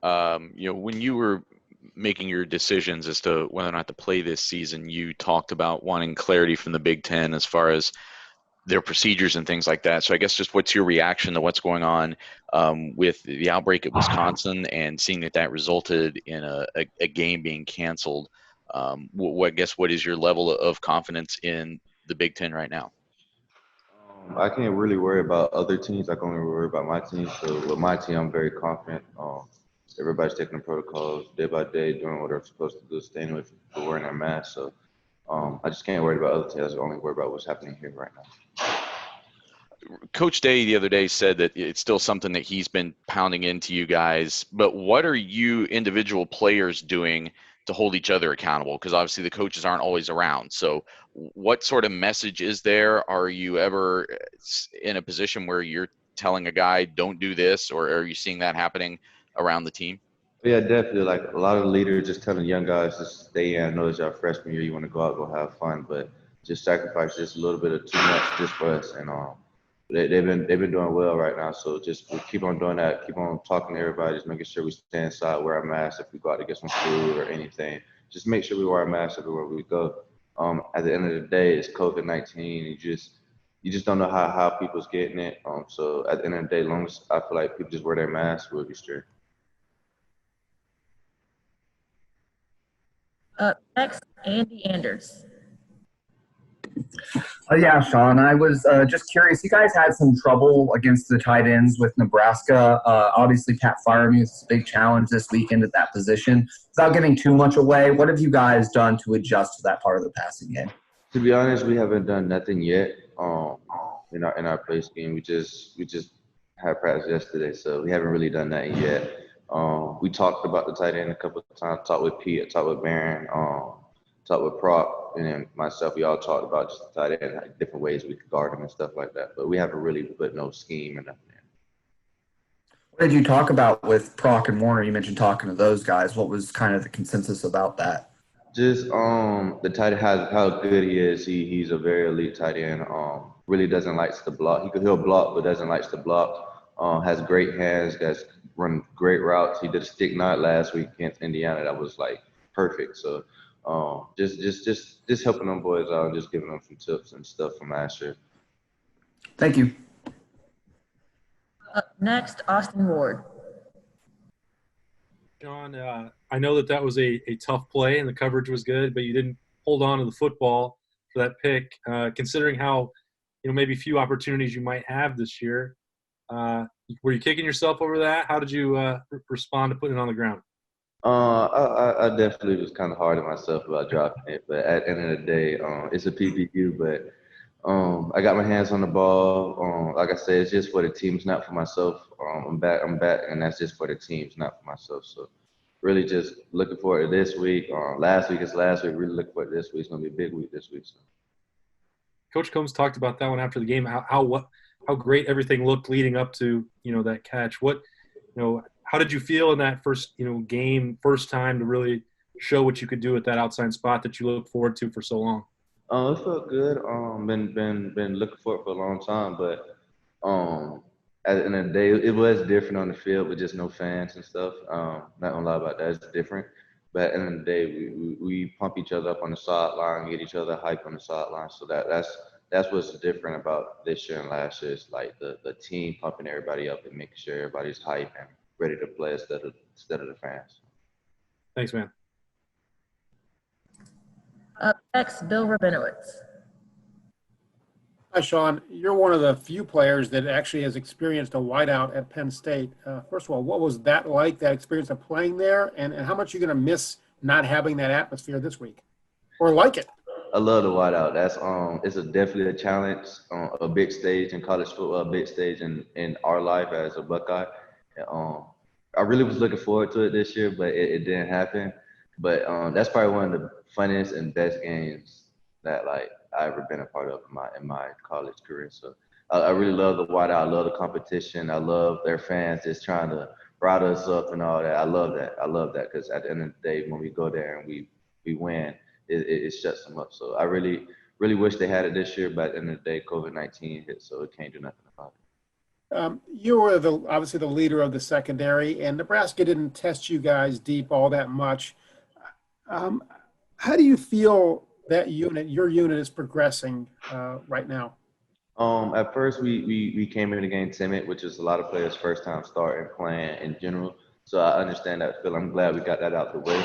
When you were making your decisions as to whether or not to play this season, you talked about wanting clarity from the Big Ten as far as their procedures and things like that. So I guess just what's your reaction to what's going on with the outbreak at Wisconsin and seeing that resulted in a game being canceled? I guess what is your level of confidence in the Big Ten right now? I can't really worry about other teams. I can only worry about my team. So with my team, I'm very confident. Everybody's taking the protocols day by day, doing what they're supposed to do, staying with wearing their mask. So I just can't worry about other teams. I can only worry about what's happening here right now. Coach Day the other day said that it's still something that he's been pounding into you guys, but what are you individual players doing to hold each other accountable? Because obviously the coaches aren't always around. So what sort of message is there? Are you ever in a position where you're telling a guy, don't do this, or are you seeing that happening around the team? Yeah, definitely. Like a lot of leaders just telling young guys to stay in. I know it's your freshman year, you want to go out, go have fun, but just sacrifice just a little bit of too much just for us. And they've been doing well right now. So just we keep on doing that. Keep on talking to everybody. Just making sure we stay inside, wear our masks if we go out to get some food or anything. Just make sure we wear our masks everywhere we go. At the end of the day, it's COVID-19. You just don't know how people's getting it. So at the end of the day, as long as I feel like people just wear their masks, we'll be straight. Up next, Andy Anders. Yeah, Shaun, I was just curious. You guys had some trouble against the tight ends with Nebraska. Obviously, Pat Freiermuth is a big challenge this weekend at that position. Without giving too much away, what have you guys done to adjust to that part of the passing game? To be honest, we haven't done nothing yet. In our play scheme, we just had practice yesterday, so we haven't really done that yet. We talked about the tight end a couple of times. Talked with Pete, talked with Barron, talked with Proc, and then myself. We all talked about just the tight end, like different ways we could guard him and stuff like that. But we haven't really put no scheme or nothing. What did you talk about with Proc and Warner? You mentioned talking to those guys. What was kind of the consensus about that? Just the tight end, how good he is. He's a very elite tight end. Really doesn't like to block. He'll block, but doesn't like to block. Has great hands. Guys run great routes. He did a stick knot last week against Indiana. That was like perfect. So just helping them boys out, just giving them some tips and stuff from last year. Thank you. Up next, Austin Ward. Shaun, I know that was a tough play and the coverage was good, but you didn't hold on to the football for that pick. Considering how, maybe few opportunities you might have this year, were you kicking yourself over that? How did you respond to putting it on the ground? I definitely was kind of hard on myself about dropping it, but at the end of the day, it's a PPU. But I got my hands on the ball. Like I said, it's just for the team, it's not for myself. I'm back, and that's just for the team, it's not for myself. So really just looking forward to this week. Last week is last week. Really looking forward to this week. It's gonna be a big week this week. So. Coach Combs talked about that one after the game. How great everything looked leading up to that catch. How did you feel in that first game, first time to really show what you could do at that outside spot that you look forward to for so long? It felt good. Been looking for it for a long time, but at the end of the day, it was different on the field with just no fans and stuff. Not gonna lie about that, it's different. But at the end of the day, we pump each other up on the sideline, get each other hype on the sideline. So that's what's different about this year and last year. It's like the team pumping everybody up and making sure everybody's hype and ready to play instead of the fans. Thanks, man. Up next, Bill Rabinowitz. Hi, Shaun. You're one of the few players that actually has experienced a whiteout at Penn State. First of all, what was that like, that experience of playing there? And how much are you going to miss not having that atmosphere this week? Or like it? I love the whiteout. That's definitely a challenge, a big stage in college football, a big stage in our life as a Buckeye. I really was looking forward to it this year, but it didn't happen. But that's probably one of the funniest and best games that I ever been a part of in my college career. So I really love the whiteout. I love the competition. I love their fans just trying to rile us up and all that. I love that because at the end of the day, when we go there and we win, it shuts them up. So I really wish they had it this year, but at the end of the day, COVID-19 hit, so it can't do nothing about it. You were obviously the leader of the secondary, and Nebraska didn't test you guys deep all that much. Um, how do you feel that your unit is progressing right now? At first, we came in the game timid, which is a lot of players' first time starting playing in general. So I understand that feel. I'm glad we got that out the way.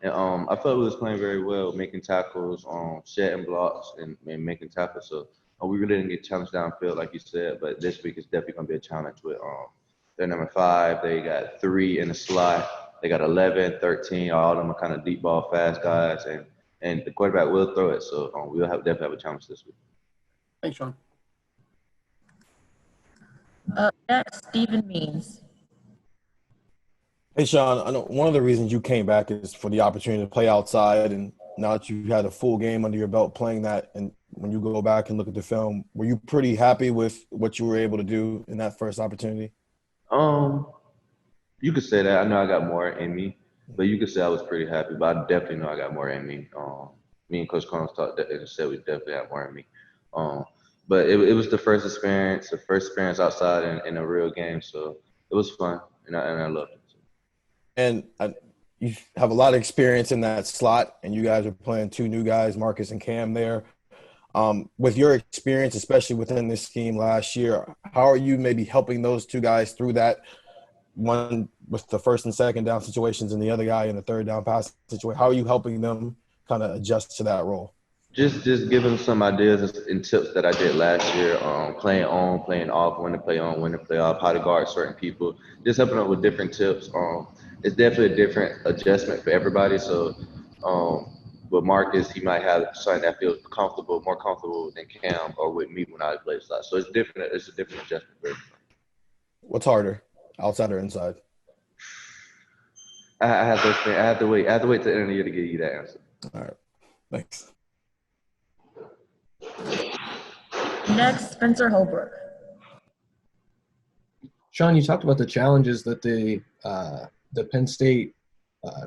And I felt we was playing very well, making tackles, shedding blocks, and making tackles. So we really didn't get challenged downfield, like you said. But this week is definitely gonna be a challenge with their number 5. They got 3 in the slot. They got 11, 13. All of them are kind of deep ball fast guys, and the quarterback will throw it. So we'll definitely have a challenge this week. Thanks, Shaun. Up next, Stephen Means. Hey, Shaun, I know one of the reasons you came back is for the opportunity to play outside, and now that you had a full game under your belt playing that, and when you go back and look at the film, were you pretty happy with what you were able to do in that first opportunity? Um, you could say that. I know I got more in me, but you could say I was pretty happy. But I definitely know I got more in me. Me and Coach Collins talked and said we definitely had more in me. Um, but it was the first experience outside in a real game, so it was fun, and I loved it. And you have a lot of experience in that slot, and you guys are playing 2 new guys, Marcus and Cam there. With your experience, especially within this scheme last year, how are you maybe helping those 2 guys through that, one with the first and second down situations and the other guy in the third down pass situation? How are you helping them kind of adjust to that role? Just giving some ideas and tips that I did last year, playing on, playing off, when to play on, when to play off, how to guard certain people, just helping them with different tips. It's definitely a different adjustment for everybody. So with Marcus, he might have something that feels more comfortable than Cam or with me when I play slot. So it's different. It's a different adjustment for everybody. What's harder, outside or inside? I have those things. I have to wait. I have to wait till the end of the year to give you that answer. All right, thanks. Next, Spencer Holbrook. Shaun, you talked about the challenges that the Penn State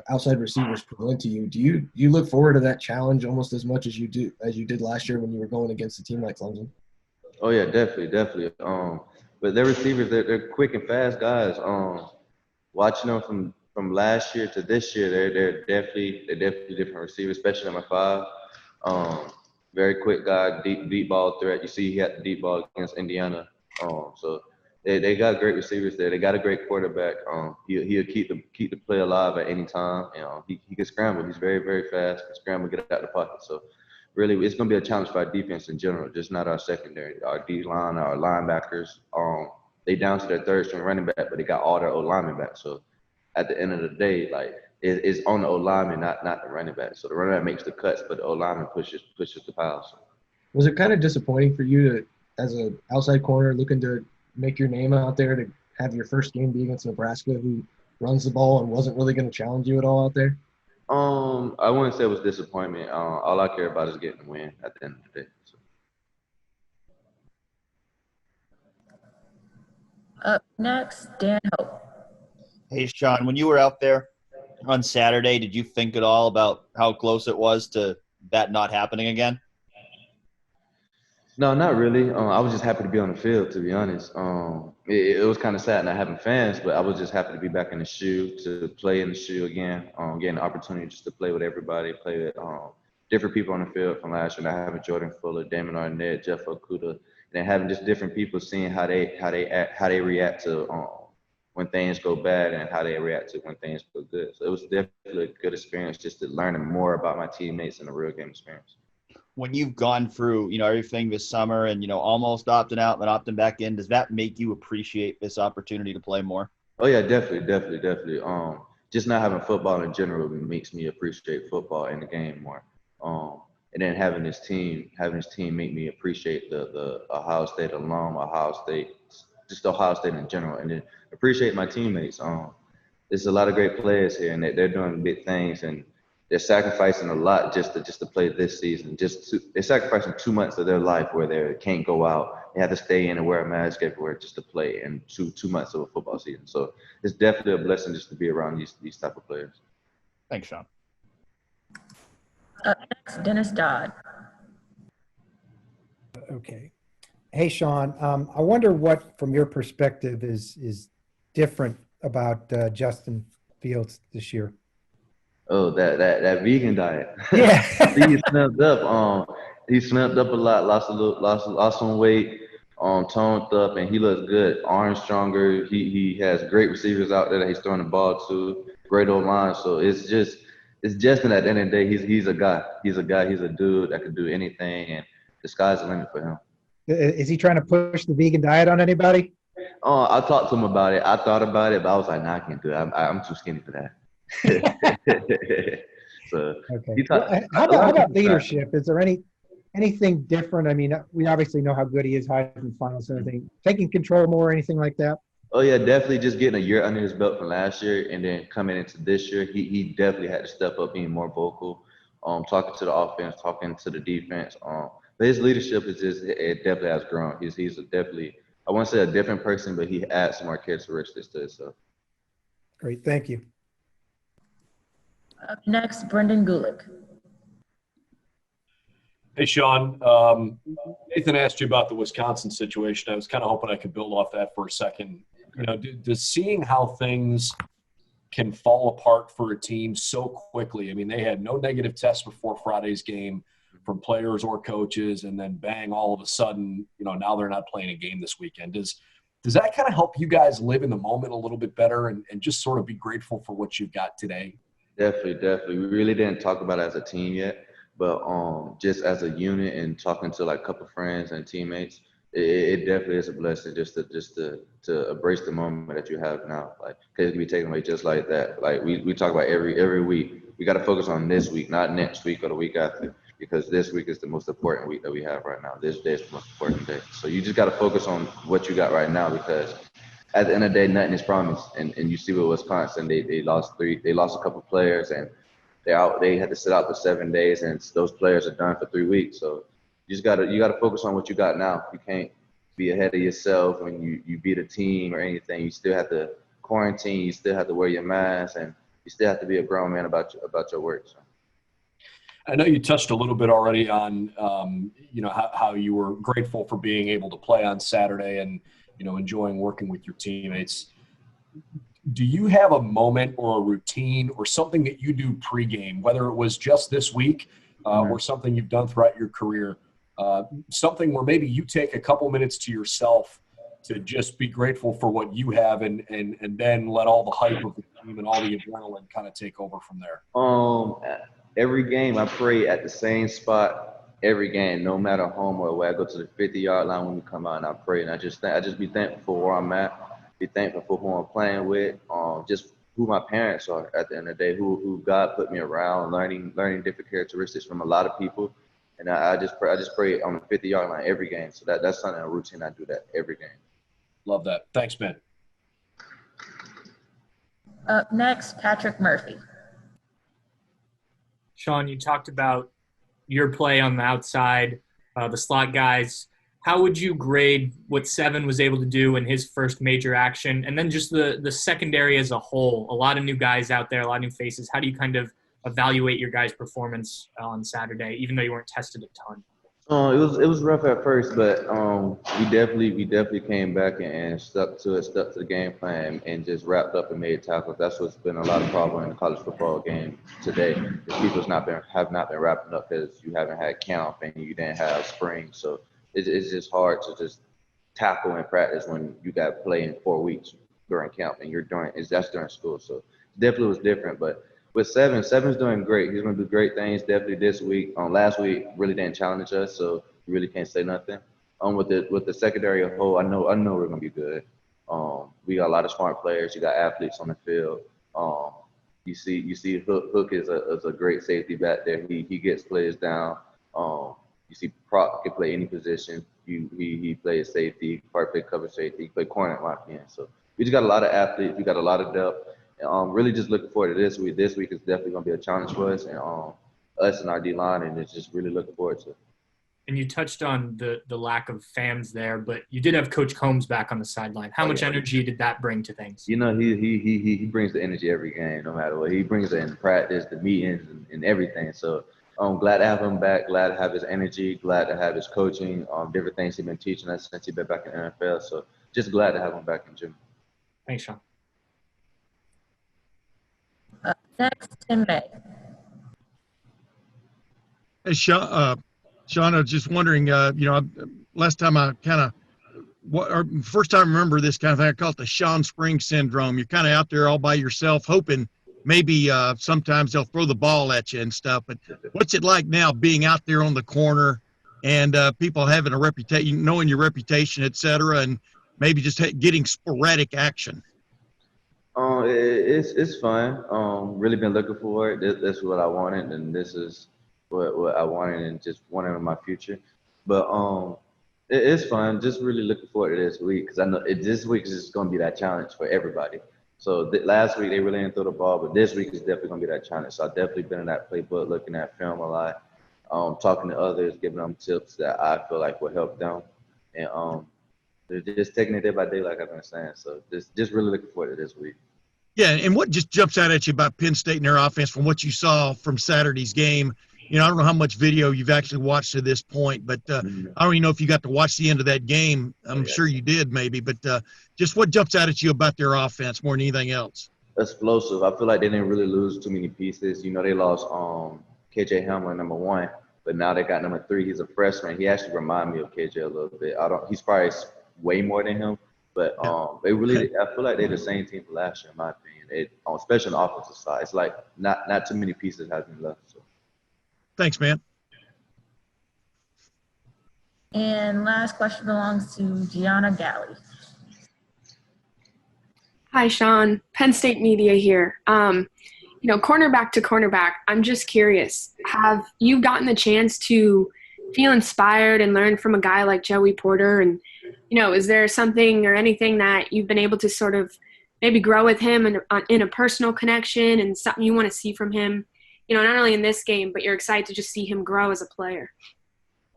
outside receivers present to you. Do you look forward to that challenge almost as much as you did last year when you were going against a team like Clemson? Oh yeah, definitely. But their receivers, they're quick and fast guys. Watching them from last year to this year, they're definitely different receivers, especially number 5. Very quick guy, deep ball threat. You see, he had the deep ball against Indiana. So they got great receivers there. They got a great quarterback. He'll keep the play alive at any time. He can scramble. He's very fast. Can scramble, get out of the pocket. So really, it's going to be a challenge for our defense in general, just not our secondary. Our D line, our linebackers. They down to their third string running back, but they got all their O linemen back. So at the end of the day, like it's on the O lineman, not the running back. So the running back makes the cuts, but the O lineman pushes the piles. Was it kind of disappointing for you to, as an outside corner, looking to make your name out there, to have your first game be against Nebraska, who runs the ball and wasn't really going to challenge you at all out there? I wouldn't say it was disappointment. All I care about is getting the win at the end of the day. So. Up next, Dan Hope. Hey, Shaun, when you were out there on Saturday, did you think at all about how close it was to that not happening again? No, not really. I was just happy to be on the field, to be honest. It was kind of sad not having fans, but I was just happy to be back in the shoe, to play in the shoe again, getting the opportunity just to play with everybody, play with different people on the field from last year. Not having Jordan Fuller, Damon Arnett, Jeff Okuda, and then having just different people, seeing how they react to when things go bad and how they react to when things go good. So it was definitely a good experience just to learn more about my teammates and a real game experience. When you've gone through, everything this summer and, almost opting out and then opting back in, does that make you appreciate this opportunity to play more? Oh yeah, definitely. Just not having football in general makes me appreciate football and the game more. And then having this team make me appreciate the Ohio State alum, just Ohio State in general, and then appreciate my teammates. There's a lot of great players here, and they're doing big things, and they're sacrificing a lot just to play this season. They're sacrificing 2 months of their life where they can't go out. They have to stay in and wear a mask everywhere just to play, and two months of a football season. So it's definitely a blessing just to be around these type of players. Thanks, Shaun. Up next, Dennis Dodd. Okay. Hey, Shaun. I wonder what, from your perspective, is different about Justin Fields this year. Oh, that vegan diet. Yeah. He slipped up. He slipped up a lot. Lost some weight. Toned up, and he looks good. Arms stronger. He has great receivers out there that he's throwing the ball to. Great old line. So it's Justin. At the end of the day, he's a guy. He's a guy. He's a dude that can do anything, and the sky's the limit for him. Is he trying to push the vegan diet on anybody? I talked to him about it. I thought about it, but I was like, nah, I can't do it. I'm too skinny for that. So Okay. How about leadership? Is there anything different? I mean, we obviously know how good he is, Heisman finals and everything. Taking control more, or anything like that? Oh yeah, definitely. Just getting a year under his belt from last year, and then coming into this year, he definitely had to step up, being more vocal, talking to the offense, talking to the defense. But his leadership it definitely has grown. He's definitely, I won't say a different person, but he adds some more characteristics to himself. Great, thank you. Up next, Brendan Gulick. Hey, Shaun. Nathan asked you about the Wisconsin situation. I was kind of hoping I could build off that for a second. You know, does seeing how things can fall apart for a team so quickly. I mean, they had no negative tests before Friday's game from players or coaches, and then bang, all of a sudden, you know, now they're not playing a game this weekend. Does that kind of help you guys live in the moment a little bit better and just sort of be grateful for what you've got today? Definitely. We really didn't talk about it as a team yet, but just as a unit and talking to like a couple friends and teammates, it definitely is a blessing just to embrace the moment that you have now. Like, because it can be taken away just like that. Like we talk about every week. We got to focus on this week, not next week or the week after, because this week is the most important week that we have right now. This day is the most important day. So you just got to focus on what you got right now, because at the end of the day, nothing is promised. And you see with Wisconsin, they lost a couple players, and they had to sit out for 7 days, and those players are done for 3 weeks. So you gotta focus on what you got now. You can't be ahead of yourself when you beat a team or anything. You still have to quarantine, you still have to wear your mask, and you still have to be a grown man about your work. So. I know you touched a little bit already on, you know, how you were grateful for being able to play on Saturday and, you know, enjoying working with your teammates. Do you have a moment or a routine or something that you do pregame, whether it was just this week or something you've done throughout your career, something where maybe you take a couple minutes to yourself to just be grateful for what you have and then let all the hype of the team and all the adrenaline kind of take over from there? Every game I pray at the same spot every game, no matter home or away. I go to the 50-yard line when we come out and I pray, and I just be thankful for where I'm at, be thankful for who I'm playing with, just who my parents are at the end of the day, who God put me around, learning different characteristics from a lot of people. And I just pray on the 50-yard line every game. So that's something, a routine. I do that every game. Love that. Thanks, man. Up next, Patrick Murphy. Shaun, you talked about your play on the outside, the slot guys. How would you grade what Seven was able to do in his first major action? And then just the secondary as a whole, a lot of new guys out there, a lot of new faces. How do you kind of evaluate your guys' performance on Saturday, even though you weren't tested a ton? It was rough at first, but we definitely came back and stuck to the game plan and just wrapped up and made tackles. That's what's been a lot of problem in the college football game today. People have not been wrapping up because you haven't had camp and you didn't have spring. So it's just hard to just tackle in practice when you got to play in 4 weeks during camp and that's during school. So definitely was different, but. With Seven's doing great. He's going to do great things definitely this week. Last week really didn't challenge us, so we really can't say nothing. With the secondary as a whole, I know we're going to be good. We got a lot of smart players. You got athletes on the field. You see Hook is a great safety back there. He gets players down. You see Prop can play any position. He plays safety. He can probably play cover safety. He can play corner lock in. So we just got a lot of athletes. We got a lot of depth. Really just looking forward to this week. This week is definitely going to be a challenge for us and us and our D-line, and it's just really looking forward to it. And you touched on the lack of fans there, but you did have Coach Combs back on the sideline. How much energy did that bring to things? You know, he brings the energy every game, no matter what. He brings it in practice, the meetings, and everything. So Glad to have him back. Glad to have his energy. Glad to have his coaching. Different things he's been teaching us since he's been back in the NFL. So just glad to have him back in gym. Thanks, Shaun. Next, Tim May. Hey, Shaun, I was just wondering, last time I first time I remember this kind of thing, I call it the Shaun Spring syndrome. You're kind of out there all by yourself, hoping maybe sometimes they'll throw the ball at you and stuff. But what's it like now being out there on the corner and people having a reputation, knowing your reputation, et cetera, and maybe just getting sporadic action? It's fun. Really been looking for it. This is what I wanted, and this is what I wanted, and just wanted in my future. But it's fun. Just really looking forward to this week because I know this week is just going to be that challenge for everybody. So last week they really didn't throw the ball, but this week is definitely going to be that challenge. So I've definitely been in that playbook, looking at film a lot, talking to others, giving them tips that I feel like will help them, and they're just taking it day by day, like I've been saying. So just really looking forward to this week. Yeah, and what just jumps out at you about Penn State and their offense from what you saw from Saturday's game? I don't know how much video you've actually watched to this point, but I don't even know if you got to watch the end of that game. I'm sure you did maybe, but just what jumps out at you about their offense more than anything else? Explosive. I feel like they didn't really lose too many pieces. They lost KJ Hamler, number 1, but now they got number 3. He's a freshman. He actually reminds me of KJ a little bit. He's probably way more than him, but they really. I feel like they're the same team from last year, in my opinion. Especially on the offensive side, it's like not too many pieces have been left. So. Thanks, man. And last question belongs to Gianna Galley. Hi, Shaun. Penn State Media here. Cornerback to cornerback, I'm just curious. Have you gotten the chance to feel inspired and learn from a guy like Joey Porter? And, is there something or anything that you've been able to sort of maybe grow with him in a personal connection and something you want to see from him? Not only in this game, but you're excited to just see him grow as a player.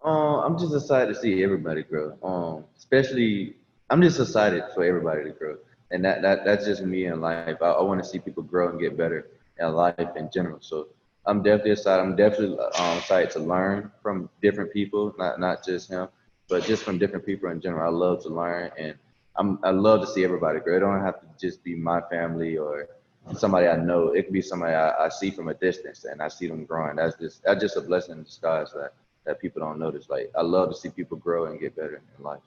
I'm just excited to see everybody grow. Especially, I'm just excited for everybody to grow, and that's just me in life. I want to see people grow and get better in life in general. So I'm definitely excited. I'm definitely excited to learn from different people, not just him, but just from different people in general. I love to learn, and I love to see everybody grow. It don't have to just be my family or somebody I know. It could be somebody I see from a distance and I see them growing. That's just a blessing in disguise that people don't notice. Like, I love to see people grow and get better in life.